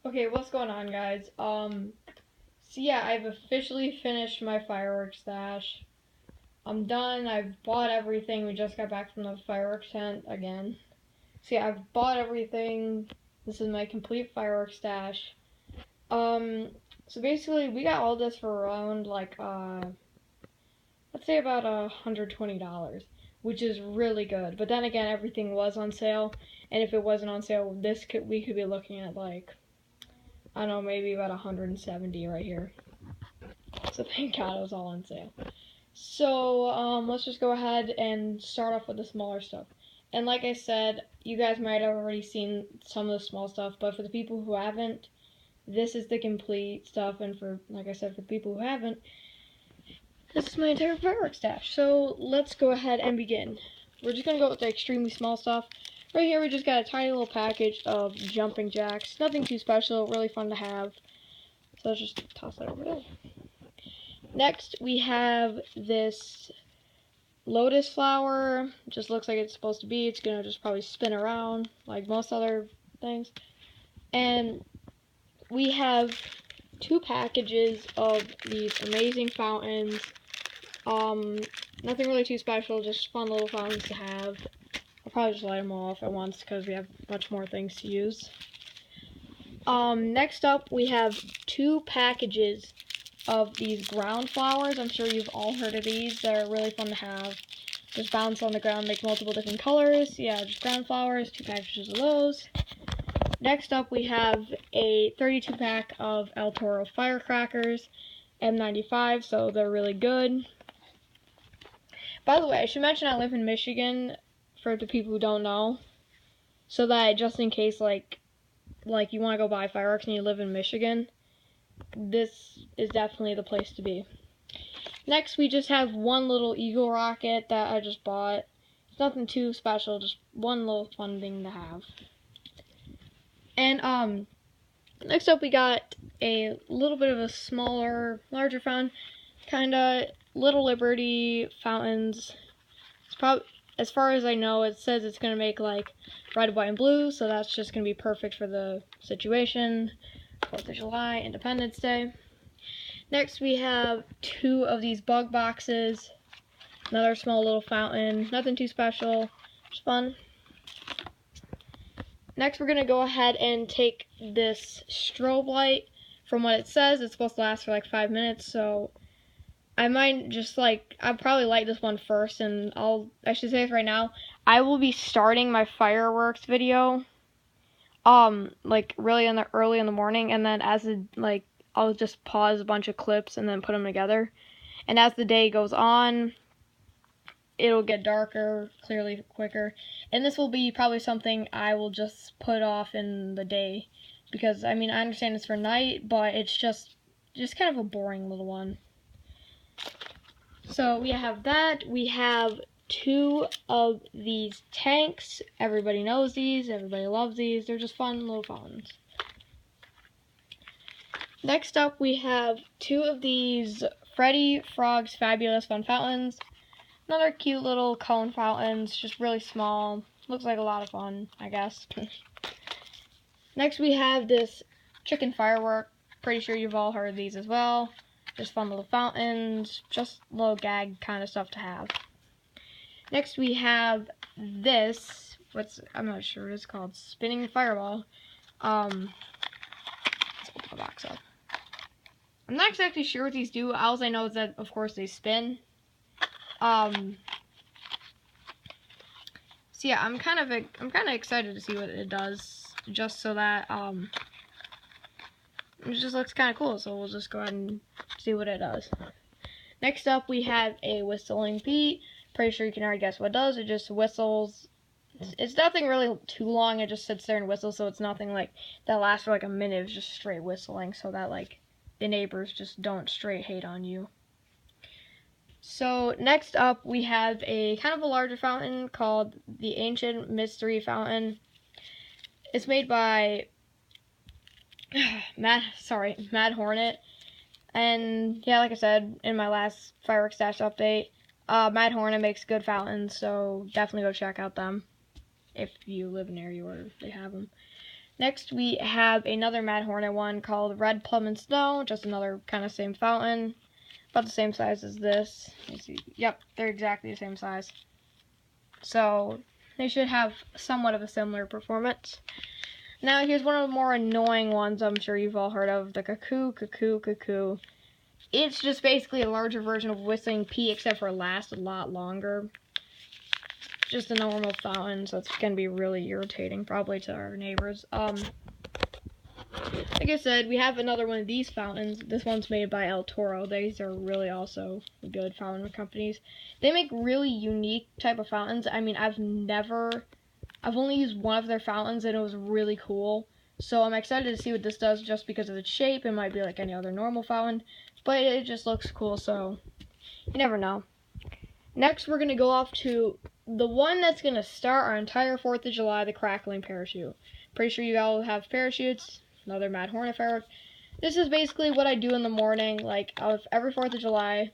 Okay, what's going on, guys? So yeah, I've officially finished my fireworks stash. I'm done. I've bought everything. We just got back from the fireworks tent again. So yeah, I've bought everything. This is my complete fireworks stash. Um, so basically, we got all this for around let's say about $120, which is really good. But then again, everything was on sale, and if it wasn't on sale, we could be looking at like I don't know, maybe about 170 right here. So thank God it was all on sale. So let's just go ahead and start off with the smaller stuff. And like I said, you guys might have already seen some of the small stuff, but for the people who haven't, this is the complete stuff. And for, like I said, for the people who haven't, this is my entire fireworks stash. So let's go ahead and begin. We're just going to go with the extremely small stuff. Right here, we just got a tiny little package of jumping jacks. Nothing too special, really fun to have. So let's just toss that over there. Next, we have this lotus flower. Just looks like it's supposed to be. It's gonna just probably spin around like most other things. And we have two packages of these amazing fountains. Nothing really too special, just fun little fountains to have. I'll probably just light them all off at once because we have much more things to use. Next up, we have two packages of these ground flowers. I'm sure you've all heard of these. They're really fun to have. Just bounce on the ground, make multiple different colors. Yeah, just ground flowers, two packages of those. Next up, we have a 32-pack of El Toro firecrackers, M95, so they're really good. By the way, I should mention I live in Michigan, for the people who don't know, so that just in case, like you want to go buy fireworks and you live in Michigan, this is definitely the place to be. Next, we just have one little eagle rocket that I just bought. It's nothing too special, just one little fun thing to have. And next up we got a little bit of a larger fountain, kinda Little Liberty fountains. It's probably, as far as I know, it says it's gonna make like red, white, and blue, so that's just gonna be perfect for the situation. 4th of July, Independence Day. Next, we have two of these bug boxes. Another small little fountain. Nothing too special. Just fun. Next, we're going to go ahead and take this strobe light. From what it says, it's supposed to last for like 5 minutes, so I might just I'll probably light this one first, and I should say this right now, I will be starting my fireworks video, really early in the morning, and then I'll just pause a bunch of clips and then put them together. And as the day goes on, it'll get darker, clearly quicker. And this will be probably something I will just put off in the day. Because, I mean, I understand it's for night, but it's just kind of a boring little one. So we have that. We have two of these tanks. Everybody knows these. Everybody loves these. They're just fun little fountains. Next up, we have two of these Freddy Frog's Fabulous Fun Fountains. Another cute little cone fountains, just really small. Looks like a lot of fun, I guess. Next, we have this chicken firework. Pretty sure you've all heard of these as well. Just fun little fountains, just little gag kind of stuff to have. Next, we have this. I'm not sure what it's called. Spinning fireball. Let's open the box up. I'm not exactly sure what these do. All I know is that, of course, they spin. So yeah, I'm kind of excited to see what it does, just so that it just looks kind of cool. So we'll just go ahead and see what it does. Next up, we have a whistling Pete. Pretty sure you can already guess what it does. It just whistles. It's nothing really too long. It just sits there and whistles, so it's nothing like that lasts for like a minute. It's just straight whistling, so that the neighbors just don't straight hate on you. So next up, we have a kind of a larger fountain called the Ancient Mystery Fountain. It's made by Mad Hornet. And yeah, like I said in my last fireworks stash update, Mad Hornet makes good fountains, so definitely go check out them if you live near you or they have them. Next, we have another Mad Hornet one called Red Plum and Snow, just another kind of same fountain, about the same size as this. You see, yep, they're exactly the same size. So they should have somewhat of a similar performance. Now here's one of the more annoying ones I'm sure you've all heard of, the Cuckoo, Cuckoo, Cuckoo. It's just basically a larger version of Whistling Pete, except for it lasts a lot longer. Just a normal fountain, so it's going to be really irritating, probably, to our neighbors. Like I said, we have another one of these fountains. This one's made by El Toro. These are really also good fountain companies. They make really unique type of fountains. I mean, I've only used one of their fountains, and it was really cool. So I'm excited to see what this does, just because of its shape. It might be like any other normal fountain, but it just looks cool, so you never know. Next, we're going to go off to the one that's going to start our entire 4th of July, the Crackling Parachute. Pretty sure you all have parachutes. Another Mad Hornet firework. This is basically what I do in the morning, like every 4th of July.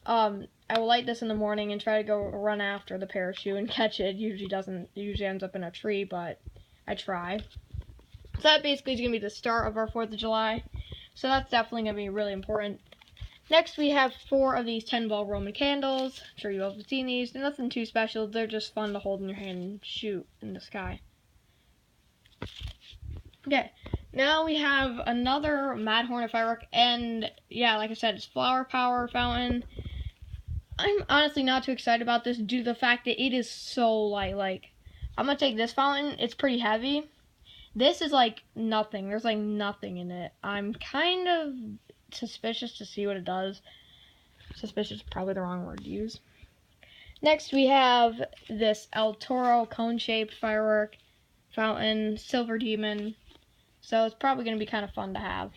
I will light this in the morning and try to go run after the parachute and catch it. It usually ends up in a tree, but I try. So that basically is going to be the start of our 4th of July. So that's definitely going to be really important. Next, we have 4 of these 10-ball Roman candles. I'm sure you all have seen these. They're nothing too special. They're just fun to hold in your hand and shoot in the sky. Okay, now we have another Mad Hornet firework, and yeah, like I said, it's flower power fountain. I'm honestly not too excited about this due to the fact that it is so light. Like, I'm gonna take this fountain. It's pretty heavy. This is like nothing. There's like nothing in it. I'm kind of suspicious to see what it does. Suspicious is probably the wrong word to use. Next, we have this El Toro cone-shaped firework fountain, Silver Demon. So it's probably going to be kind of fun to have.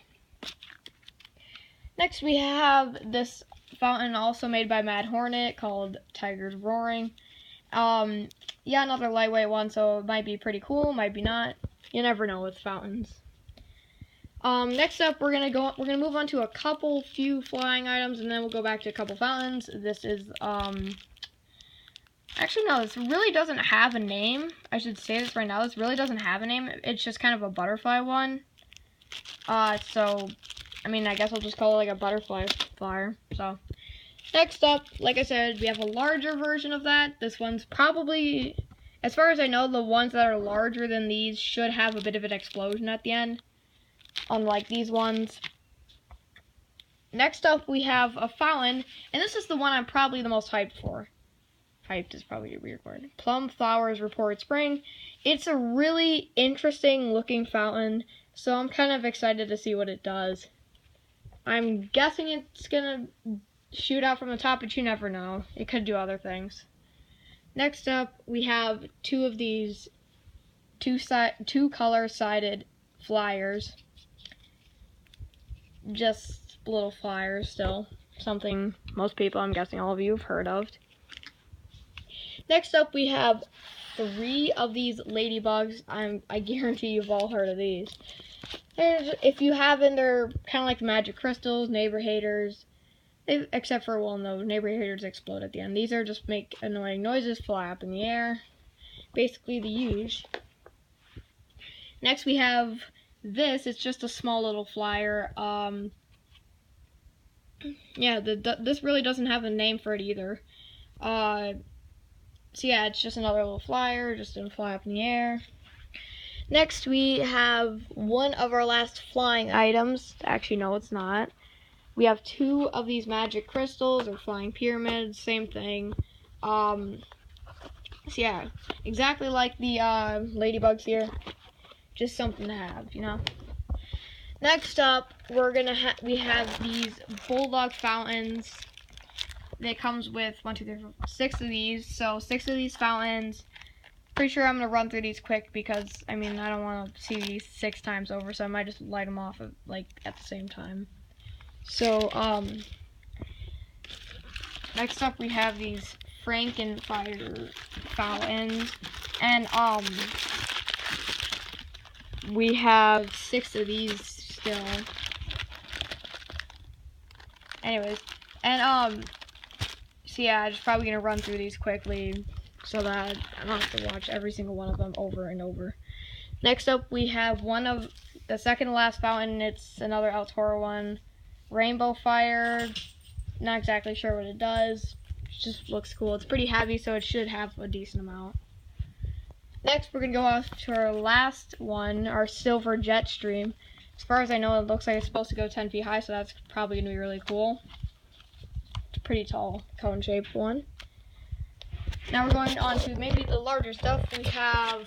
Next, we have this fountain also made by Mad Hornet called Tiger's Roaring. Yeah, another lightweight one, so it might be pretty cool, might be not. You never know with fountains. Next up, we're gonna move on to a few flying items, and then we'll go back to a couple fountains. This is, actually no, this really doesn't have a name. I should say this right now, this really doesn't have a name. It's just kind of a butterfly one. So, I mean, I guess I'll just call it like a butterfly flyer, so. Next up, like I said, we have a larger version of that. This one's probably, as far as I know, the ones that are larger than these should have a bit of an explosion at the end, unlike these ones. Next up, we have a fountain, and this is the one I'm probably the most hyped for. Hyped is probably a weird word. Plum Flowers Report Spring. It's a really interesting looking fountain, so I'm kind of excited to see what it does. I'm guessing it's gonna shoot out from the top, but you never know. It could do other things. Next up, we have 2 of these two color-sided flyers. Just little flyers still. Something most people, I'm guessing all of you, have heard of. Next up, we have 3 of these ladybugs. I guarantee you've all heard of these. If you haven't, they're kind of like the magic crystals, neighbor haters. Except for, well, no, neighbor haters explode at the end. These are just make annoying noises, fly up in the air. Basically the huge. Next we have this. It's just a small little flyer. Yeah, this really doesn't have a name for it either. So yeah, it's just another little flyer, just gonna fly up in the air. Next we have one of our last flying items. Actually, no, it's not. We have 2 of these magic crystals or flying pyramids, same thing. So yeah, exactly like the ladybugs here, just something to have, you know. Next up, we have these bulldog fountains. That comes with 1, 2, 3, 4, 6 of these. So 6 of these fountains. Pretty sure I'm gonna run through these quick because I mean I don't want to see these 6 times over, so I might just light them off at the same time. So, next up we have these Frankenfire fountains, and, we have 6 of these still. Anyways, and, so yeah, I'm just probably gonna run through these quickly so that I don't have to watch every single one of them over and over. Next up, we have one of the second to last fountain. It's another El Toro one. Rainbow Fire. Not exactly sure what it does. It just looks cool. It's pretty heavy, so it should have a decent amount. Next, we're going to go off to our last one, our Silver Jet Stream. As far as I know, it looks like it's supposed to go 10 feet high, so that's probably going to be really cool. It's a pretty tall, cone-shaped one. Now we're going on to maybe the larger stuff. We have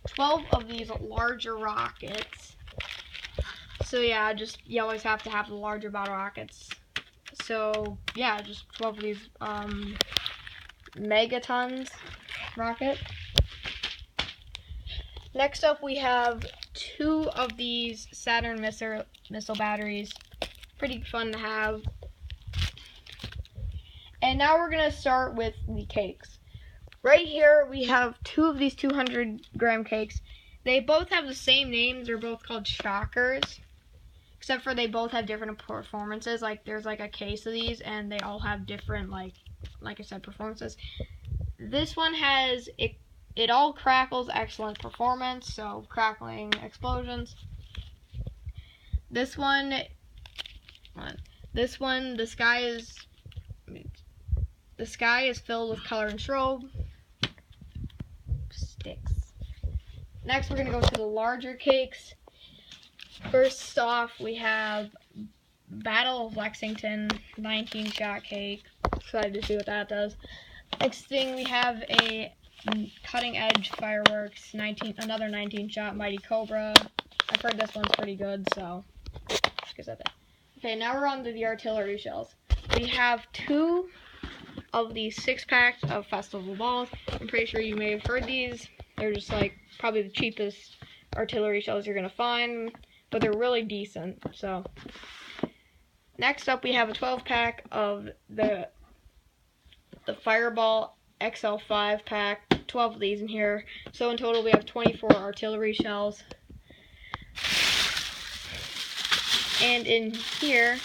12 of these larger rockets. So yeah, you always have to have the larger bottle rockets. So yeah, just 12 of these megatons rocket. Next up, we have 2 of these Saturn missile batteries. Pretty fun to have. And now we're gonna start with the cakes. Right here, we have 2 of these 200-gram cakes. They both have the same names. They're both called Shockers, except for they both have different performances. Like there's like a case of these, and they all have different like I said, performances. This one has it all crackles, excellent performance, so crackling explosions. This one, the sky is filled with color and strobe. Sticks. Next, we're gonna go to the larger cakes. First off, we have Battle of Lexington 19-shot cake. Excited to see what that does. Next thing, we have a Cutting Edge Fireworks another 19-shot Mighty Cobra. I've heard this one's pretty good, so just gonna set that. Okay, now we're on to the artillery shells. We have 2 of these 6-packs of Festival balls. I'm pretty sure you may have heard these. They're just like probably the cheapest artillery shells you're gonna find, but they're really decent. So next up, we have a 12-pack of the Fireball XL5 pack. 12 of these in here. So in total, we have 24 artillery shells. And in here,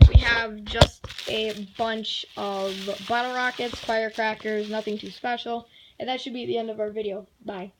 we have just a bunch of bottle rockets, firecrackers, nothing too special. And that should be the end of our video. Bye.